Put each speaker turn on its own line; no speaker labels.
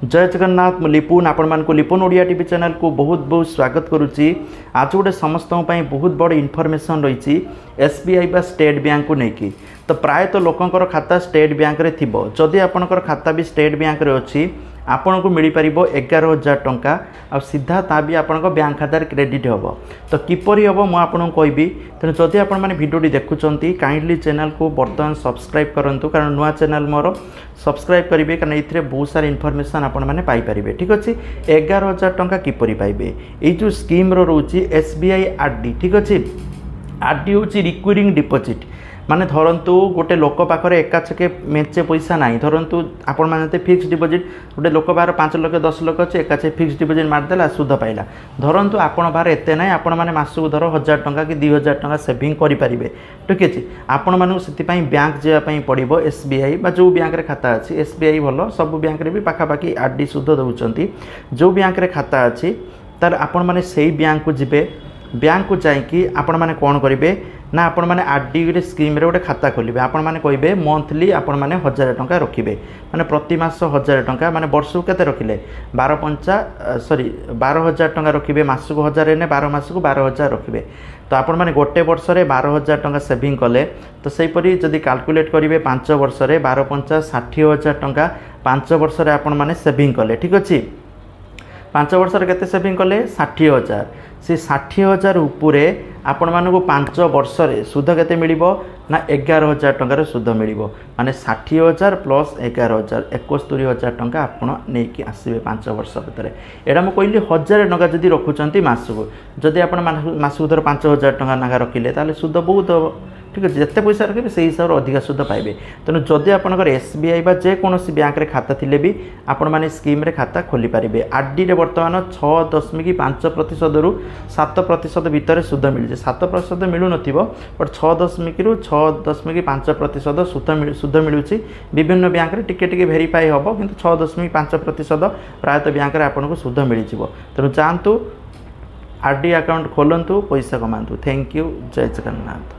जय जगन्नाथ लिपुन आपण को लिपुन ओडिया टीवी चैनल को बहुत बहुत स्वागत करुच्ची। आज गोटे समस्त बहुत बड़ इनफॉरमेशन रही एसबीआई बा स्टेट बैंक को लेकिन तो प्रायतः लोकंर खाता स्टेट बैंक रे थिबो। जदि आपणकर खाता भी स्टेट बैंक रे अच्छी आपन को मिल पार 11,000 टंका आ सीधा ता भी आपण बैंक खाता क्रेडिट हम। तो किपरि हम मुझे आपको कहबी। तेणु जदि आपण मैंने भिडियोटी देखुंत काइंडली चैनल को बर्तमान सब्सक्राइब करूँ, कारण नुआ चैनल मोर सब्सक्राइब करेंगे, कारण ये बहुत सारा इनफॉरमेशन आपण मैंने पाइपर। ठीक अच्छे 11,000 टंका किपरि पाइबे। ये जो स्कीम रोचे SBI RD, ठीक अच्छे RD हूँ रिक्यूरिंग डिपोजिट। माने धरतु गोटे लोक पाखे एकाचके मेचे पैसा ना, धरतु आपण मानते फिक्स डिपोजिट गोटे लोक बाहर 5 लाख 10 लाख अच्छे एकाचे फिक्स डिपोजिट मारदेला सुध पाइला। धरतु आपण बाहर एते ना, आपण माने मासक धर 1000 टंका कि 2000 टंका सेविंग करें। ठीक अच्छे आपण मानू से बैंक जावाई पड़ो SBI बा जो बैंक रे खाता अच्छी SBI भल सब बैंक रे भी पाखापाखि RD सुध दौरान। जो बैंक रे खाता अच्छी तार आपण माने से बैंक को जिबे। बैंक को जाकि आपण माने कौन करेंगे ना, आपण माने RD स्कीम रे गोटे खाता खोलिबे। आपण माने कहबे मंथली आपण माने 1000 टंका रखिबे, माने प्रति मास 1000 टंका, माने वर्ष को केते रखिले 12,000 टंका रखिबे। मास को 1000 ने 12 मास को 12,000 रखिबे। तो आपण माने गोटे वर्ष रे 12,000 टंका सेविंग कले तो सेहीपरि जदि कैलकुलेट करेंगे 5 वर्ष रे 12,5 60,000 टंका 5 वर्ष रे आपण माने सेविंग कले। ठीक अच्छे 5 वर्ष केते सेविंग कले 60,000। से 60,000 उपरे आपण मानक 5 वर्ष रे सुध केते मिलिबो ना 11,000 टंकार सुध मिलिबो। माने 60,000 प्लस 11,000 71,000 टंका आपण नेकी आसीबे 5 वर्ष भीतर। एडा म कहली 1000 टंका जदि रखुचंती मासको, जदि आपण मासको धर 5,000 टंका नागा रखिले ताले सुध बहुत हो। ठीक है जिते पैसा रखिए से हिसाब से अधिका सुध पाइबे। तेणु जदि आपंकर SBI बा जेकोसी बैंक रे खाता थिले भी आपण माने स्कीम रे खाता खोली पारिबे। RD रे वर्तमान 6.5% रु 7% भितर सुध मिल 7% मिलू नथिबो, बट 6.0 रु 6.5% सुध मिलुची। विभिन्न बैंक रे टिके टिके वेरीफाई हबो, किंतु 6.5% प्रायतः बैंक रे आपन को सुध मिल जिवो। तेणु जानतु RD अकाउंट खोलंतु, पैसा कमांतु। Thank you. जय जगन्नाथ।